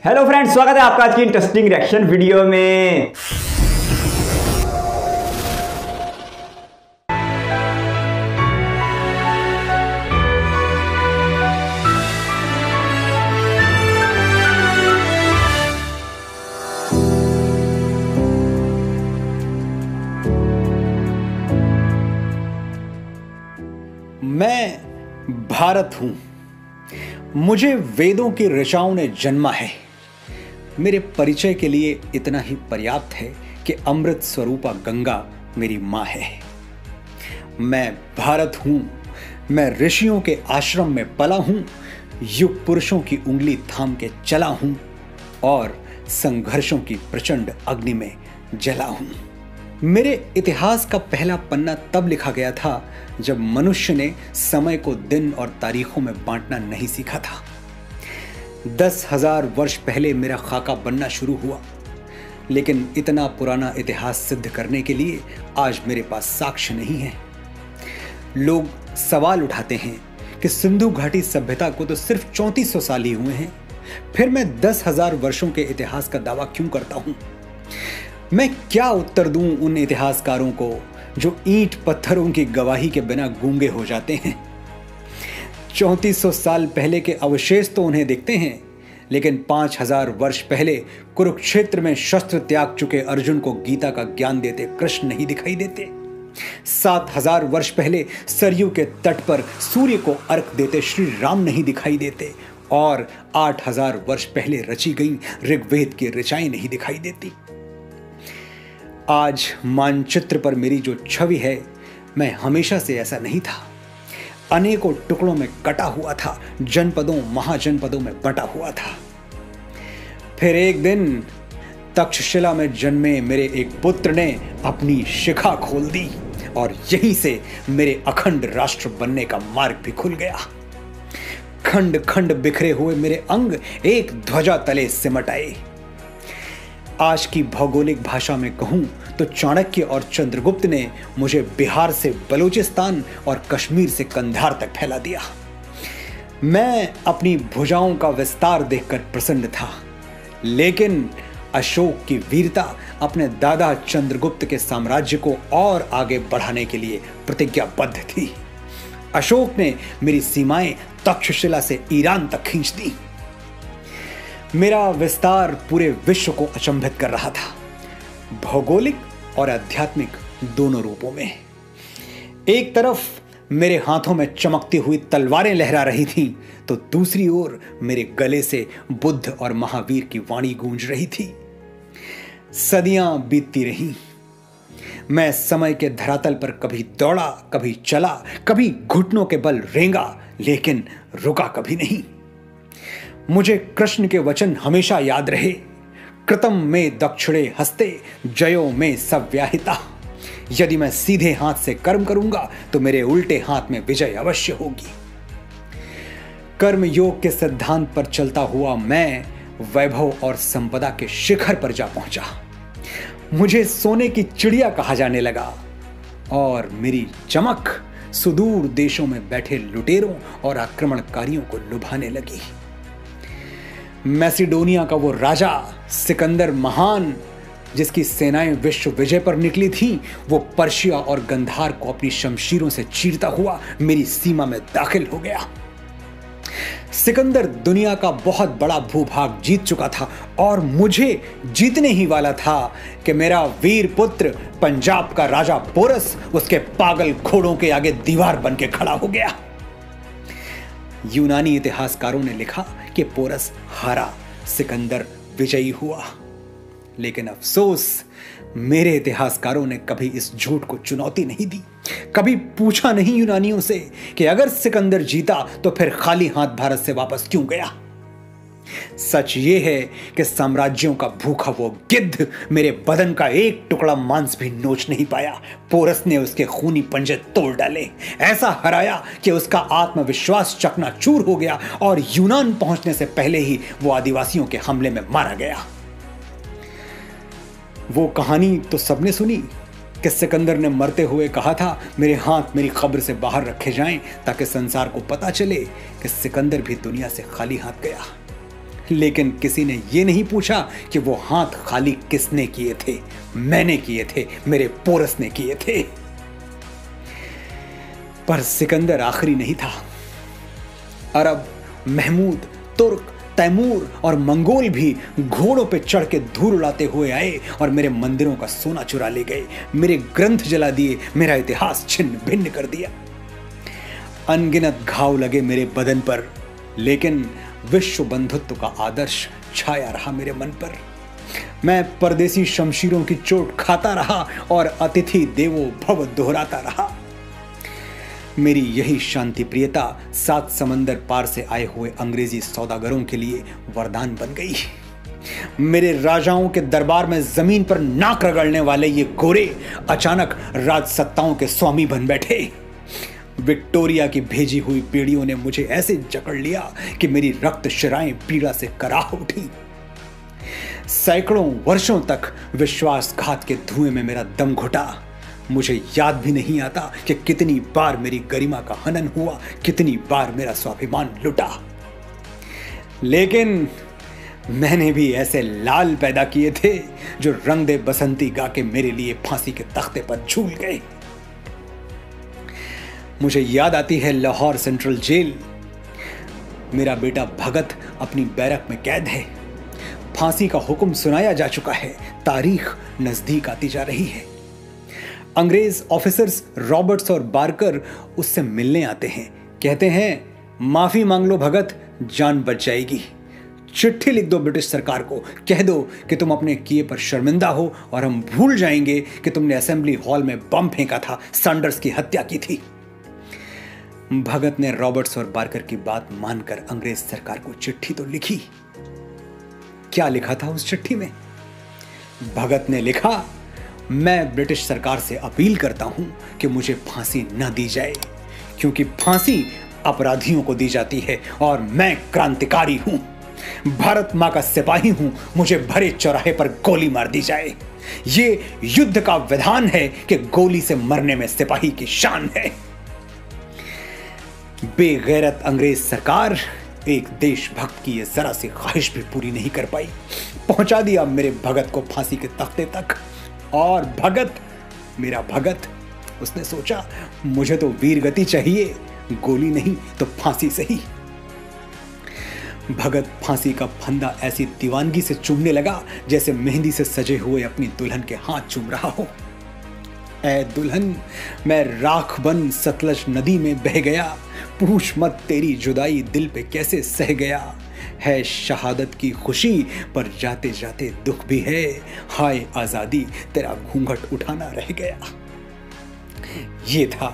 Hello friends, स्वागत है आपका आज की इंटरेस्टिंग रिएक्शन वीडियो में। मैं भारत हूं, मुझे वेदों की ऋचाओं ने जन्मा है। मेरे परिचय के लिए इतना ही पर्याप्त है कि अमृत स्वरूपा गंगा मेरी मां है। मैं भारत हूं, मैं ऋषियों के आश्रम में पला हूं, युग पुरुषों की उंगली थाम के चला हूं और संघर्षों की प्रचंड अग्नि में जला हूं। मेरे इतिहास का पहला पन्ना तब लिखा गया था जब मनुष्य ने समय को दिन और तारीखों में बांटना नहीं सीखा था। 10,000 वर्ष पहले मेरा खाका बनना शुरू हुआ, लेकिन इतना पुराना इतिहास सिद्ध करने के लिए आज मेरे पास साक्ष्य नहीं है। लोग सवाल उठाते हैं कि सिंधु घाटी सभ्यता को तो सिर्फ 3400 साल ही हुए हैं, फिर मैं 10,000 वर्षों के इतिहास का दावा क्यों करता हूं? मैं क्या उत्तर दूं उन इतिहासकारों को जो ईंट पत्थरों की गवाही के बिना गूंगे हो जाते हैं? 3400 साल पहले के अवशेष तो उन्हें दिखते हैं, लेकिन 5000 वर्ष पहले कुरुक्षेत्र में शस्त्र त्याग चुके अर्जुन को गीता का ज्ञान देते कृष्ण नहीं दिखाई देते। 7000 वर्ष पहले सरयू के तट पर सूर्य को अर्घ देते श्री राम नहीं दिखाई देते और 8000 वर्ष पहले रची गई ऋग्वेद की ऋचाएं नहीं दिखाई देती। आज मानचित्र पर मेरी जो छवि है, मैं हमेशा से ऐसा नहीं था। अनेकों टुकड़ों में कटा हुआ था, जनपदों महाजनपदों में बटा हुआ था। फिर एक दिन तक्षशिला में जन्मे मेरे एक पुत्र ने अपनी शिखा खोल दी और यहीं से मेरे अखंड राष्ट्र बनने का मार्ग भी खुल गया। खंड खंड बिखरे हुए मेरे अंग एक ध्वजा तले सिमट आए। आज की भौगोलिक भाषा में कहूं तो चाणक्य और चंद्रगुप्त ने मुझे बिहार से बलूचिस्तान और कश्मीर से कंधार तक फैला दिया। मैं अपनी भुजाओं का विस्तार देखकर प्रसन्न था, लेकिन अशोक की वीरता अपने दादा चंद्रगुप्त के साम्राज्य को और आगे बढ़ाने के लिए प्रतिज्ञाबद्ध थी। अशोक ने मेरी सीमाएं तक्षशिला से ईरान तक खींच दी। मेरा विस्तार पूरे विश्व को अचंभित कर रहा था, भौगोलिक और आध्यात्मिक दोनों रूपों में। एक तरफ मेरे हाथों में चमकती हुई तलवारें लहरा रही थीं, तो दूसरी ओर मेरे गले से बुद्ध और महावीर की वाणी गूंज रही थी। सदियां बीतती रहीं, मैं समय के धरातल पर कभी दौड़ा, कभी चला, कभी घुटनों के बल रेंगा, लेकिन रुका कभी नहीं। मुझे कृष्ण के वचन हमेशा याद रहे, कृतम में दक्षिणे हस्ते जयो में सव्याहिता। यदि मैं सीधे हाथ से कर्म करूंगा तो मेरे उल्टे हाथ में विजय अवश्य होगी। कर्म योग के सिद्धांत पर चलता हुआ मैं वैभव और संपदा के शिखर पर जा पहुंचा। मुझे सोने की चिड़िया कहा जाने लगा और मेरी चमक सुदूर देशों में बैठे लुटेरों और आक्रमणकारियों को लुभाने लगी। मैसिडोनिया का वो राजा सिकंदर महान, जिसकी सेनाएं विश्व विजय पर निकली थीं, वो पर्शिया और गंधार को अपनी शमशीरों से चीरता हुआ मेरी सीमा में दाखिल हो गया। सिकंदर दुनिया का बहुत बड़ा भूभाग जीत चुका था और मुझे जीतने ही वाला था कि मेरा वीर पुत्र पंजाब का राजा पोरस उसके पागल घोड़ों के आगे दीवार बन के खड़ा हो गया। यूनानी इतिहासकारों ने लिखा कि पोरस हारा, सिकंदर विजयी हुआ, लेकिन अफसोस मेरे इतिहासकारों ने कभी इस झूठ को चुनौती नहीं दी। कभी पूछा नहीं यूनानियों से कि अगर सिकंदर जीता तो फिर खाली हाथ भारत से वापस क्यों गया। सच ये है कि साम्राज्यों का भूखा वो गिद्ध मेरे बदन का एक टुकड़ा मांस भी नोच नहीं पाया। पोरस ने उसके खूनी पंजे तोड़ डाले, ऐसा हराया कि उसका आत्मविश्वास चकनाचूर हो गया और यूनान पहुंचने से पहले ही वो आदिवासियों के हमले में मारा गया। वो कहानी तो सबने सुनी कि सिकंदर ने मरते हुए कहा था, मेरे हाथ मेरी कब्र से बाहर रखे जाएं ताकि संसार को पता चले कि सिकंदर भी दुनिया से खाली हाथ गया। लेकिन किसी ने यह नहीं पूछा कि वो हाथ खाली किसने किए थे। मैंने किए थे, मेरे पोरस ने किए थे। पर सिकंदर आखिरी नहीं था। अरब, महमूद, तुर्क, तैमूर और मंगोल भी घोड़ों पे चढ़ के धूल उड़ाते हुए आए और मेरे मंदिरों का सोना चुरा ले गए, मेरे ग्रंथ जला दिए, मेरा इतिहास छिन्न भिन्न कर दिया। अनगिनत घाव लगे मेरे बदन पर, लेकिन विश्व बंधुत्व का आदर्श छाया रहा मेरे मन पर। मैं परदेसी शमशीरों की चोट खाता रहा और अतिथि देवो भव दोहराता रहा। मेरी यही शांति प्रियता 7 समंदर पार से आए हुए अंग्रेजी सौदागरों के लिए वरदान बन गई। मेरे राजाओं के दरबार में जमीन पर नाक रगड़ने वाले ये गोरे अचानक राजसत्ताओं के स्वामी बन बैठे। विक्टोरिया की भेजी हुई पीढ़ियों ने मुझे ऐसे जकड़ लिया कि मेरी रक्त शिराएं पीड़ा से कराह उठी। सैकड़ों वर्षों तक विश्वासघात के धुएं में मेरा दम घुटा। मुझे याद भी नहीं आता कि कितनी बार मेरी गरिमा का हनन हुआ, कितनी बार मेरा स्वाभिमान लुटा। लेकिन मैंने भी ऐसे लाल पैदा किए थे जो रंग दे बसंती गा के मेरे लिए फांसी के तख्ते पर झूल गए। मुझे याद आती है लाहौर सेंट्रल जेल। मेरा बेटा भगत अपनी बैरक में कैद है। फांसी का हुक्म सुनाया जा चुका है। तारीख नजदीक आती जा रही है। अंग्रेज ऑफिसर्स रॉबर्ट्स और बार्कर उससे मिलने आते हैं। कहते हैं, माफी मांग लो भगत, जान बच जाएगी। चिट्ठी लिख दो ब्रिटिश सरकार को, कह दो कि तुम अपने किए पर शर्मिंदा हो और हम भूल जाएंगे कि तुमने असेंबली हॉल में बम फेंका था, सैंडर्स की हत्या की थी। भगत ने रॉबर्ट्स और बार्कर की बात मानकर अंग्रेज सरकार को चिट्ठी तो लिखी। क्या लिखा था उस चिट्ठी में? भगत ने लिखा, मैं ब्रिटिश सरकार से अपील करता हूं कि मुझे फांसी न दी जाए, क्योंकि फांसी अपराधियों को दी जाती है और मैं क्रांतिकारी हूं, भारत मां का सिपाही हूं। मुझे भरे चौराहे पर गोली मार दी जाए। ये युद्ध का विधान है कि गोली से मरने में सिपाही की शान है। बेगैरत अंग्रेज सरकार एक देशभक्त की ये जरा सी ख्वाहिश भी पूरी नहीं कर पाई। पहुंचा दिया मेरे भगत को फांसी के तख्ते तक। और भगत, मेरा भगत, उसने सोचा मुझे तो वीर गति चाहिए, गोली नहीं तो फांसी सही। भगत फांसी का फंदा ऐसी दीवानगी से चूमने लगा जैसे मेहंदी से सजे हुए अपनी दुल्हन के हाथ चूम रहा हो। ऐ दुल्हन, मैं राख बन सतलज नदी में बह गया, पूछ मत तेरी जुदाई दिल पे कैसे सह गया। है शहादत की खुशी पर जाते जाते दुख भी है, हाय आजादी तेरा घूंघट उठाना रह गया। ये था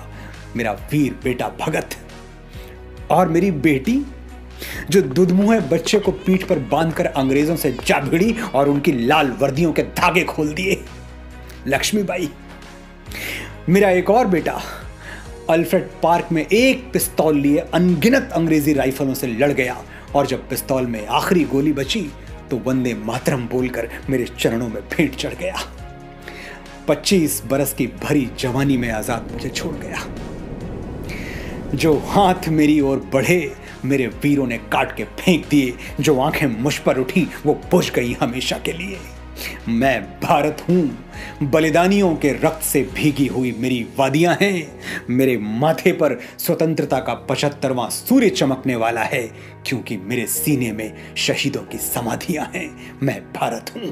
मेरा वीर बेटा भगत। और मेरी बेटी जो दुधमुहे बच्चे को पीठ पर बांधकर अंग्रेजों से जा भिड़ी और उनकी लाल वर्दियों के धागे खोल दिए, लक्ष्मीबाई। मेरा एक और बेटा अल्फ्रेड पार्क में एक पिस्तौल लिए अनगिनत अंग्रेजी राइफलों से लड़ गया और जब पिस्तौल में आखिरी गोली बची तो वंदे मातरम बोलकर मेरे चरणों में भेंट चढ़ गया। 25 बरस की भरी जवानी में आजाद मुझे छोड़ गया। जो हाथ मेरी ओर बढ़े मेरे वीरों ने काट के फेंक दिए, जो आंखें मुझ पर उठी वो बुझ गई हमेशा के लिए। मैं भारत हूं, बलिदानियों के रक्त से भीगी हुई मेरी वादियां हैं। मेरे माथे पर स्वतंत्रता का 75वां सूर्य चमकने वाला है, क्योंकि मेरे सीने में शहीदों की समाधियां हैं। मैं भारत हूं।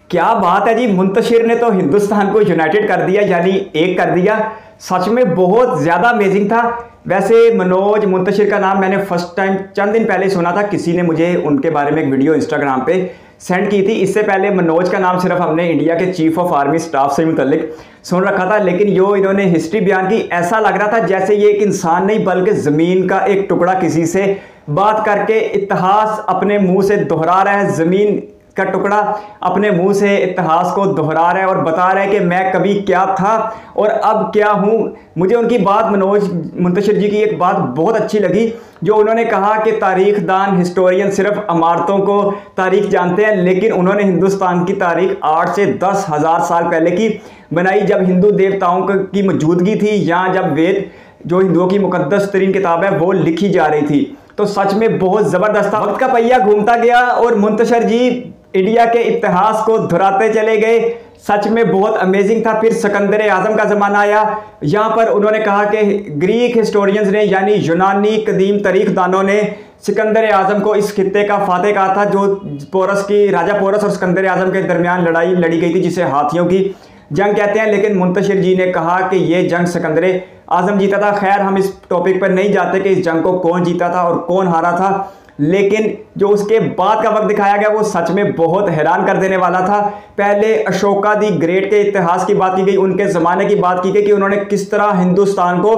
क्या बात है जी, मुंतशिर ने तो हिंदुस्तान को यूनाइटेड कर दिया, यानी एक कर दिया। सच में बहुत ज़्यादा अमेजिंग था। वैसे मनोज मुंतशिर का नाम मैंने फर्स्ट टाइम चंद दिन पहले सुना था। किसी ने मुझे उनके बारे में एक वीडियो इंस्टाग्राम पे सेंड की थी। इससे पहले मनोज का नाम सिर्फ हमने इंडिया के चीफ ऑफ आर्मी स्टाफ से मुतल्लिक सुन रखा था, लेकिन जो इन्होंने हिस्ट्री बयान की ऐसा लग रहा था जैसे ये एक इंसान नहीं बल्कि ज़मीन का एक टुकड़ा किसी से बात करके इतिहास अपने मुँह से दोहरा रहा है। ज़मीन का टुकड़ा अपने मुंह से इतिहास को दोहरा रहा है और बता रहा है कि मैं कभी क्या था और अब क्या हूं। मुझे उनकी बात, मनोज मुंतशिर जी की एक बात बहुत अच्छी लगी, जो उन्होंने कहा कि तारीख दान हिस्टोरियन सिर्फ इमारतों को तारीख जानते हैं, लेकिन उन्होंने हिंदुस्तान की तारीख 8 से 10 हज़ार साल पहले की बनाई, जब हिंदू देवताओं की मौजूदगी थी, या जब वेद जो हिंदुओं की मुकद्दस तरीन किताब है वो लिखी जा रही थी। तो सच में बहुत ज़बरदस्त था। वक्त का पहिया घूमता गया और मुंतशिर जी इंडिया के इतिहास को दोहराते चले गए। सच में बहुत अमेजिंग था। फिर सिकंदर आजम का ज़माना आया। यहाँ पर उन्होंने कहा कि ग्रीक हिस्टोरियंस ने, यानी यूनानी कदीम तारीख दानों ने सिकंदर आजम को इस खित्ते का फातेह कहा था, जो पोरस की, राजा पोरस और सिकंदर आजम के दरमियान लड़ाई लड़ी गई थी, जिसे हाथियों की जंग कहते हैं। लेकिन मुंतशिर जी ने कहा कि ये जंग सिकंदर आजम जीता था। खैर, हम इस टॉपिक पर नहीं जाते कि इस जंग को कौन जीता था और कौन हारा था, लेकिन जो उसके बाद का वक्त दिखाया गया वो सच में बहुत हैरान कर देने वाला था। पहले अशोका दी ग्रेट के इतिहास की बात की गई, उनके ज़माने की बात की गई कि उन्होंने किस तरह हिंदुस्तान को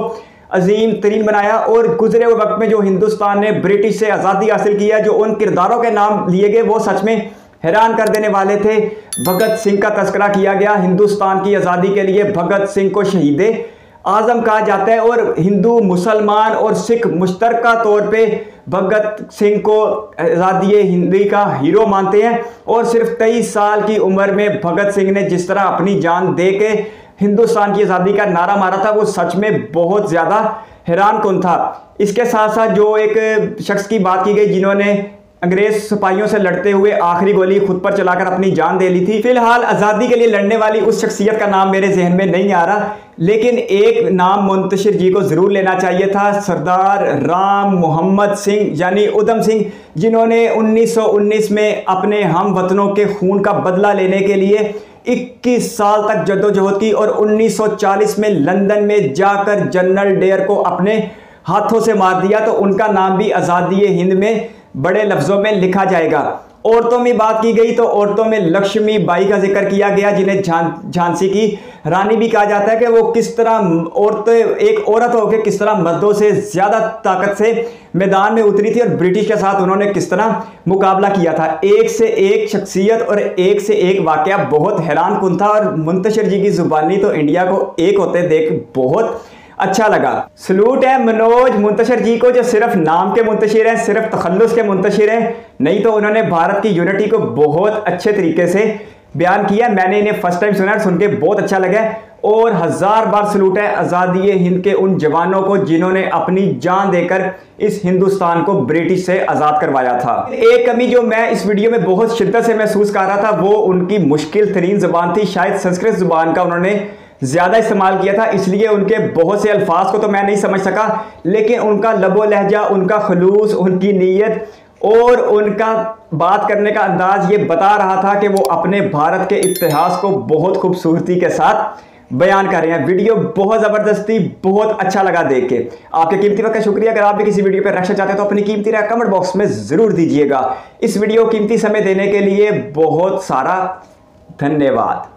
अजीम तरीन बनाया, और गुजरे हुए वक्त में जो हिंदुस्तान ने ब्रिटिश से आज़ादी हासिल किया, जो उन किरदारों के नाम लिए गए वो सच में हैरान कर देने वाले थे। भगत सिंह का तस्करा किया गया। हिंदुस्तान की आज़ादी के लिए भगत सिंह को शहीद आज़म कहा जाता है, और हिंदू, मुसलमान और सिख मुश्तरका तौर पे भगत सिंह को आज़ादी हिंदी का हीरो मानते हैं। और सिर्फ 23 साल की उम्र में भगत सिंह ने जिस तरह अपनी जान दे के हिंदुस्तान की आज़ादी का नारा मारा था वो सच में बहुत ज़्यादा हैरान कुन था। इसके साथ साथ जो एक शख्स की बात की गई जिन्होंने अंग्रेज सिपाहियों से लड़ते हुए आखिरी गोली खुद पर चलाकर अपनी जान दे ली थी। फिलहाल आज़ादी के लिए लड़ने वाली उस शख्सियत का नाम मेरे जहन में नहीं आ रहा, लेकिन एक नाम मुंतशिर जी को ज़रूर लेना चाहिए था, सरदार राम मोहम्मद सिंह यानी उधम सिंह, जिन्होंने 1919 में अपने हम वतनों के खून का बदला लेने के लिए 21 साल तक जद्दोजहद की, और 1940 में लंदन में जाकर जनरल डायर को अपने हाथों से मार दिया। तो उनका नाम भी आज़ादी हिंद में बड़े लफ्ज़ों में लिखा जाएगा। औरतों में बात की गई तो औरतों में लक्ष्मी बाई का जिक्र किया गया, जिन्हें झांसी की रानी भी कहा जाता है, कि वो किस तरह औरतें, एक औरत होकर किस तरह मर्दों से ज़्यादा ताकत से मैदान में उतरी थी और ब्रिटिश के साथ उन्होंने किस तरह मुकाबला किया था। एक से एक शख्सियत और एक से एक वाक़या बहुत हैरान कुन था, और मुंतशिर जी की ज़ुबानी तो इंडिया को एक होते देख बहुत अच्छा लगा। सलूट है मनोज मुंतशिर जी को, जो सिर्फ नाम के मुंतशिर हैं, सिर्फ तखल्लुस के मुंतशिर हैं, नहीं तो उन्होंने भारत की यूनिटी को बहुत अच्छे तरीके से बयान किया। मैंने इन्हें फर्स्ट टाइम सुना, सुन के बहुत अच्छा लगा, और 1000 बार सलूट है आज़ादी हिंद के उन जवानों को जिन्होंने अपनी जान देकर इस हिंदुस्तान को ब्रिटिश से आज़ाद करवाया था। एक कमी जो मैं इस वीडियो में बहुत शिद्दत से महसूस कर रहा था वो उनकी मुश्किल तरीन ज़ुबान थी। शायद संस्कृत ज़ुबान का उन्होंने ज़्यादा इस्तेमाल किया था, इसलिए उनके बहुत से अल्फाज को तो मैं नहीं समझ सका, लेकिन उनका लबो लहजा, उनका खलूस, उनकी नीयत और उनका बात करने का अंदाज ये बता रहा था कि वो अपने भारत के इतिहास को बहुत खूबसूरती के साथ बयान कर रहे हैं। वीडियो बहुत ज़बरदस्त थी, बहुत अच्छा लगा देख के। आपके कीमती वक्त का शुक्रिया। अगर आप भी किसी वीडियो पर रिएक्शन चाहते हैं तो अपनी कीमती राय कमेंट बॉक्स में ज़रूर दीजिएगा। इस वीडियो कीमती समय देने के लिए बहुत सारा धन्यवाद।